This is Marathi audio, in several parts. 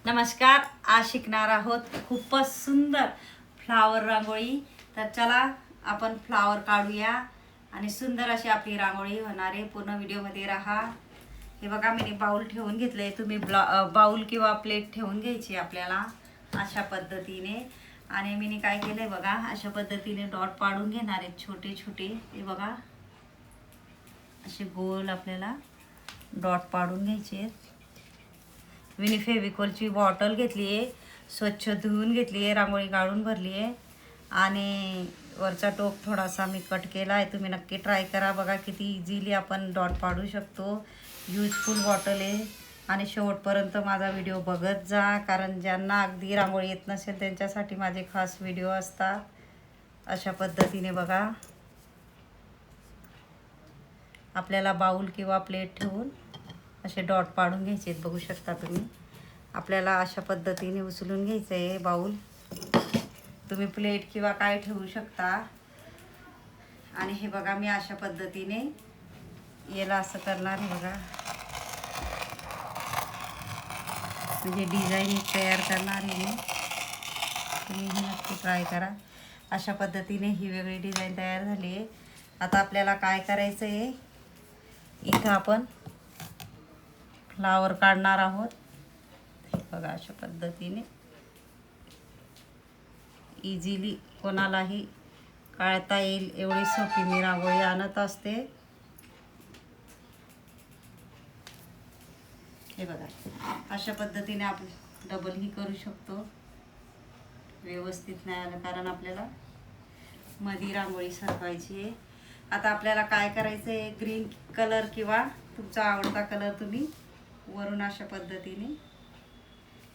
नमस्कार. आज शिकणार आहोत खूपच सुंदर फ्लावर रांगोळी. तर चला आपण फ्लावर काढूया आणि सुंदर अशी आपली रांगोळी होणार आहे. पूर्ण व्हिडिओमध्ये राहा. हे बघा मी बाउल ठेवून घेतले. तुम्ही बाउल किंवा प्लेट ठेवून घ्यायची आपल्याला अशा पद्धतीने. आणि मी काय केलंय बघा, अशा पद्धतीने डॉट पाडून घेणार आहेत छोटे छोटे. हे बघा असे गोल आपल्याला डॉट पाडून घ्यायचे आहेत. मी फेविकॉलची बॉटल घेतली आहे, स्वच्छ धुवून घेतली आहे, रांगोळी काढून भरली आहे आणि वरचा टोक थोडासा मी कट केला आहे. तुम्ही नक्की ट्राय करा. बघा किती इझिली आपण डॉट पाडू शकतो. यूजफुल बॉटल आहे आणि शेवटपर्यंत माझा व्हिडिओ बघत जा, कारण ज्यांना अगदी रांगोळी येत नसेल त्यांच्यासाठी माझे खास व्हिडिओ असतात. अशा पद्धतीने बघा आपल्याला बाउल किंवा प्लेट ठेवून असे डॉट पाडून घ्यायचे आहेत. बघू शकता तुम्ही. आपल्याला अशा पद्धतीने उचलून घ्यायचं आहे बाउल. तुम्ही प्लेट किंवा काय ठेवू शकता. आणि हे बघा मी अशा पद्धतीने याला असं करणार आहे बघा, म्हणजे डिझाईन तयार करणार आहे मी. तुम्ही ही नक्की ट्राय करा. अशा पद्धतीने ही वेगळी डिझाईन तयार झाली आहे. आता आपल्याला काय करायचं आहे, इथं आपण फ्लावर काढणार आहोत. बघा अशा पद्धतीने इझिली कोणालाही काढता येईल एवढी सोपी मी रांगोळी आणत असते. हे बघा अशा पद्धतीने आपण डबल ही करू शकतो. व्यवस्थित नाही आलं कारण आपल्याला मधी रांगोळी सरकवायची आहे. आता आपल्याला काय करायचं आहे, ग्रीन कलर किंवा तुमचा आवडता कलर तुम्ही वरून अशा पद्धतीने.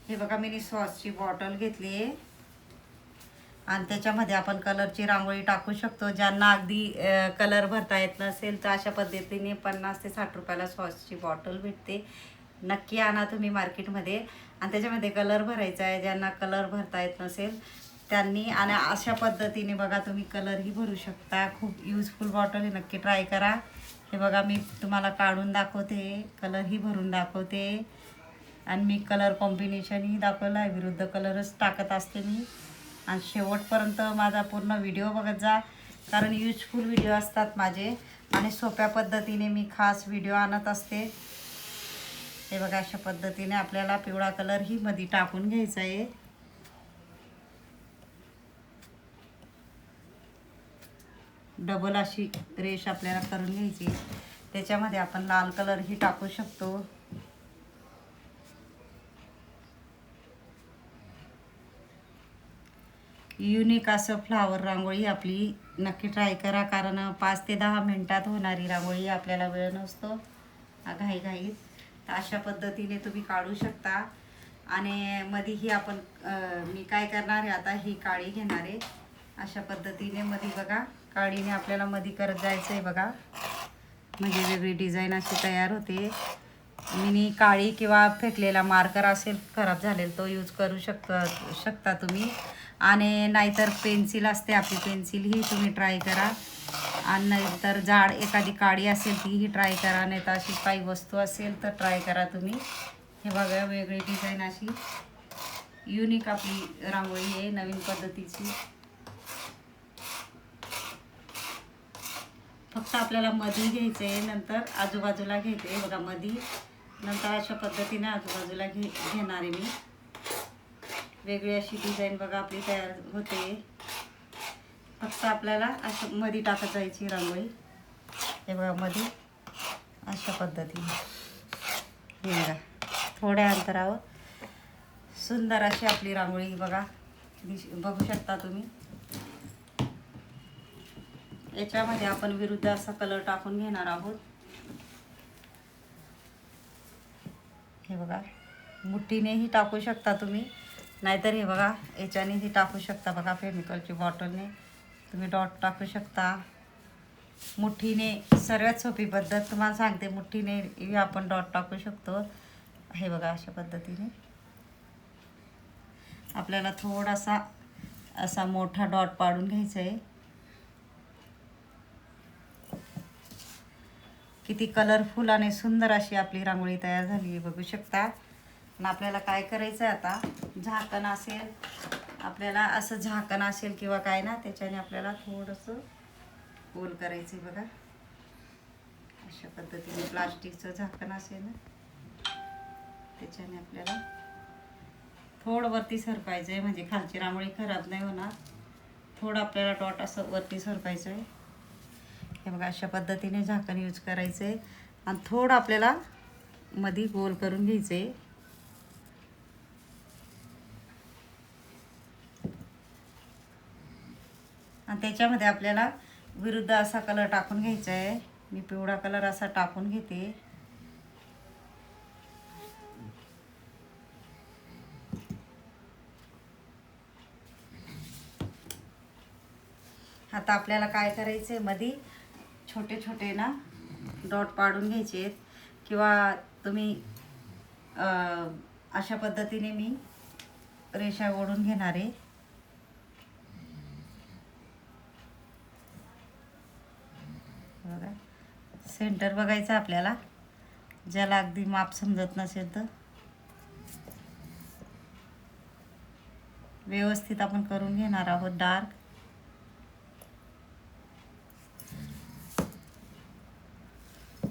हे बघा मी सॉसची बॉटल घेतली आहे आणि त्याच्यामध्ये आपण कलरची रांगोळी टाकू शकतो. ज्यांना अगदी कलर भरता येत नसेल तर अशा पद्धतीने 50 ते 60 रुपयाला सॉसची बॉटल भेटते. नक्की आणा तुम्ही मार्केटमध्ये आणि त्याच्यामध्ये कलर भरायचा आहे. ज्यांना कलर भरता येत नसेल त्यांनी. आणि अशा पद्धतीने बघा तुम्ही कलरही भरू शकता. खूप यूजफुल बॉटल आहे, नक्की ट्राय करा. हे बघा मी तुम्हाला काढून दाखवते, कलरही भरून दाखवते आणि मी कलर कॉम्बिनेशनही दाखवलं आहे. विरुद्ध कलरच टाकत असते मी. आणि शेवटपर्यंत माझा पूर्ण व्हिडिओ बघत जा, कारण यूजफुल व्हिडिओ असतात माझे आणि सोप्या पद्धतीने मी खास व्हिडिओ आणत असते. हे बघा अशा पद्धतीने आपल्याला पिवळा कलरही मध्ये टाकून घ्यायचा आहे. डबल अशी रेष आपल्याला करून घ्यायची. त्याच्यामध्ये आपण लाल कलरही टाकू शकतो. युनिक असं फ्लावर रांगोळी आपली नक्की ट्राय करा, कारण 5 ते 10 मिनटात होणारी रांगोळी आपल्याला वेळ नसतो घाईघाईत. तर अशा पद्धतीने तुम्ही काढू शकता. आणि मधीही आपण मी काय करणार आहे आता, ही काळी घेणार आहे. अशा पद्धतीने मध्ये बघा काळीने आपल्याला मध्ये करत जायचं आहे बघा, म्हणजे वेगळी डिझाईन अशी तयार होते. मिनी काळी किंवा फेकलेला मार्कर असेल खराब झालेला तो यूज करू शकता तुम्ही. आणि नाहीतर पेन्सिल असते आपली, पेन्सिलही तुम्ही ट्राय करा. आणि नंतर जाड एखादी काडी असेल तीही ट्राय करा. नाही तर अशी काही वस्तू असेल तर ट्राय करा तुम्ही. हे बघा वेगळी डिझाईन अशी युनिक आपली रांगोळी आहे, नवीन पद्धतीची. फक्त आपल्याला मधी घ्यायचं आहे, नंतर आजूबाजूला घ्यायचं आहे बघा मधी. नंतर अशा पद्धतीने आजूबाजूला घेणार आहे मी. वेगळी अशी डिझाईन बघा आपली तयार होते. फक्त आपल्याला असं मध्ये टाकत जायची रांगोळी. हे बघा मध्ये अशा पद्धतीने. हे बघा थोड्या अंतरावर सुंदर अशी आपली रांगोळी बघा बघू शकता तुम्ही. याच्यामध्ये आपण विरुद्ध असा कलर टाकून घेणार आहोत. हे बघा मुठीनेही टाकू शकता तुम्ही, नाहीतर हे बघा याच्यानेही टाकू शकता. बघा फेविकॉलची बॉटलने तुम्ही डॉट टाकू शकता. मुठीने सर्वात सोपी पद्धत तुम्हाला सांगते, मुठीने आपण डॉट टाकू शकतो. हे बघा अशा पद्धतीने आपल्याला थोडासा असा मोठा डॉट पाडून घ्यायचा आहे. किती कलरफुल आणि सुंदर अशी आपली रांगोळी तयार झाली आहे बघू शकता. आणि आपल्याला काय करायचं आहे आता, झाकण असेल आपल्याला, असं झाकण असेल किंवा काय ना, त्याच्याने आपल्याला थोडंसं गोल करायचं आहे बघा. अशा पद्धतीने प्लास्टिकचं झाकण असेल ना, त्याच्याने आपल्याला थोडं वरती सरकायचं आहे, म्हणजे खालची रांगोळी खराब नाही होणार. थोडं आपल्याला डॉट असं वरती सरकायचं आहे. हे बघा अशा पद्धतीने झाकण यूज करायचं आहे आणि थोडं आपल्याला मध्ये गोल करून घ्यायचं आहे. आणि त्याच्यामध्ये आपल्याला विरुद्ध असा कलर टाकून घ्यायचा आहे. मी पिवळा कलर असा टाकून घेते. आता आपल्याला काय करायचं आहे, मध्ये छोटे छोटे ना डॉट पाडून घ्यायचे आहेत, किंवा तुम्ही अशा पद्धतीने मी रेषा ओढून घेणार आहे. बघा सेंटर बघायचं आपल्याला, ज्याला अगदी माप समजत नसेल तर व्यवस्थित आपण करून घेणार आहोत डार्क.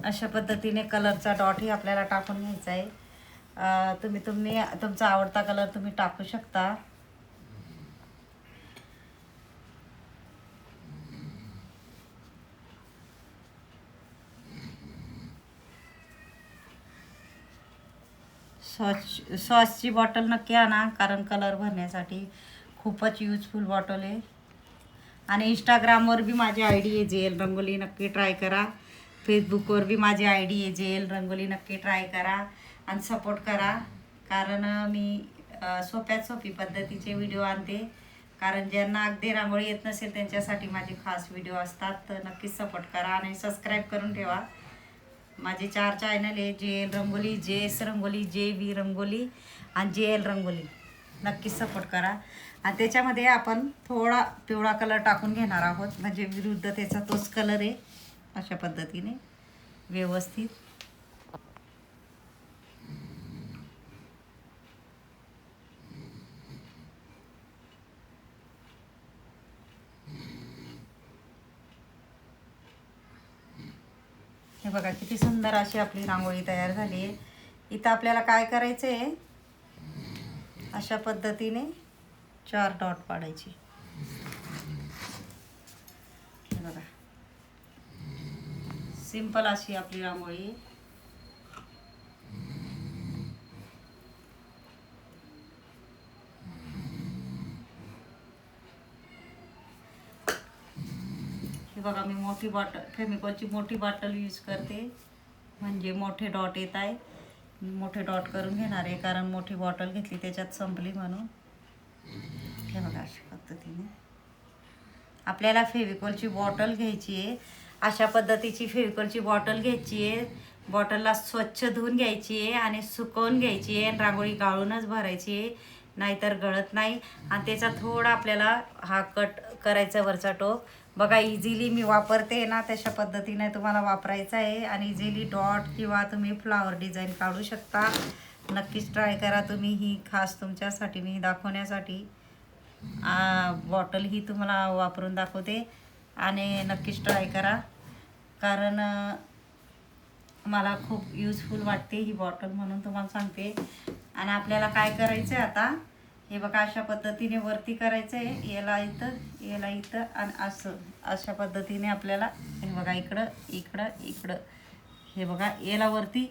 अशा पद्धतीने कलरचा डॉटही आपल्याला टाकून घ्यायचा आहे. तुम्ही तुमचा आवडता कलर तुम्ही टाकू शकता. सॉसची बॉटल नक्की आणा, कारण कलर भरण्यासाठी खूपच यूजफुल बॉटल आहे. आणि इंस्टाग्रामवर बी माझी ID आहे JL रंगोली, नक्की ट्राय करा. फेसबुकवर बी माझी ID आहे JL रंगोली, नक्की ट्राय करा आणि सपोर्ट करा. कारण मी सोप्यात सोपी पद्धतीचे व्हिडिओ आणते, कारण ज्यांना अगदी रांगोळी येत नसेल त्यांच्यासाठी माझे खास व्हिडिओ असतात. तर नक्कीच सपोर्ट करा आणि सबस्क्राईब करून ठेवा. माझे 4 चॅनल आहे, JL rangoli, JS rangoli, JV rangoli आणि JL रंगोली. नक्कीच सपोर्ट करा. आणि त्याच्यामध्ये आपण थोडा पिवळा कलर टाकून घेणार आहोत, म्हणजे विरुद्ध त्याचा तोच कलर आहे. अशा पद्धतीने व्यवस्थित हे बघा किती सुंदर अशी आपली रांगोळी तयार झाली आहे. इथं आपल्याला काय करायचं आहे, अशा पद्धतीने 4 डॉट पाडायचे. हे बघा सिंपल अशी आपली रांगोळी. हे बघा मी मोठी बॉटल, फेमिकॉलची मोठी बॉटल यूज करते, म्हणजे मोठे डॉट येत आहे. मोठे डॉट करून घेणार आहे, कारण मोठी बॉटल घेतली त्याच्यात संपली म्हणून. हे बघा अशा पद्धतीने आपल्याला फेविकॉलची बॉटल घ्यायची आहे. अशा पद्धतीची फेविकॉलची बॉटल घ्यायची आहे. बॉटलला स्वच्छ धुवून घ्यायची आहे आणि सुकवून घ्यायची आहे. रांगोळी गाळूनच भरायची आहे, नाहीतर गळत नाही. आणि त्याचा थोडा आपल्याला हा कट करायचा वरचा टोक. बघा इझिली मी वापरते ना, तशा पद्धतीने तुम्हाला वापरायचं आहे. आणि इझिली डॉट किंवा तुम्ही फ्लावर डिझाईन काढू शकता. नक्कीच ट्राय करा तुम्ही. ही खास तुमच्यासाठी मी दाखवण्यासाठी बॉटल ही तुम्हाला वापरून दाखवते. आणि नक्कीच ट्राय करा, कारण मला खूप युजफुल वाटते ही बॉटल, म्हणून तुम्हाला सांगते. आणि आपल्याला काय करायचं आहे आता, हे बघा अशा पद्धतीने वरती करायचं आहे. याला इथं आणि असं अशा पद्धतीने आपल्याला, हे बघा इकडं इकडं इकडं, हे बघा याला वरती,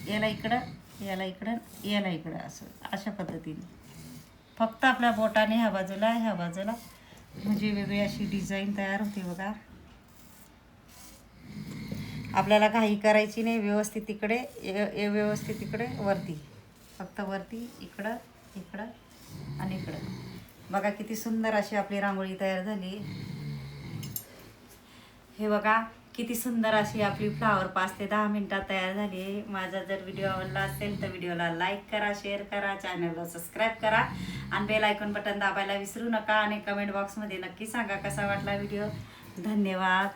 याला इकडं, याला इकडं, याला इकडं, असं अशा पद्धतीने फक्त आपल्या बोटाने ह्या बाजूला म्हणजे वेगळी अशी डिझाईन तयार होते. बघा आपल्याला काही करायची नाही. व्यवस्थित इकडे व्यवस्थित इकडे वरती, फक्त वरती इकडं इकडं आणि इकडं. बघा किती सुंदर अशी आपली रांगोळी तयार झाली. हे बघा किती सुंदर अशी आपली फ्लावर 5 ते 10 मिनिटात तयार झाली आहे. माझा जर व्हिडिओ आवडला असेल तर व्हिडिओला लाईक करा, शेअर करा, चॅनलला सबस्क्राईब करा आणि बेल आयकॉन बटन दाबायला विसरू नका. आणि कमेंट बॉक्समध्ये नक्की सांगा कसा वाटला व्हिडिओ. धन्यवाद.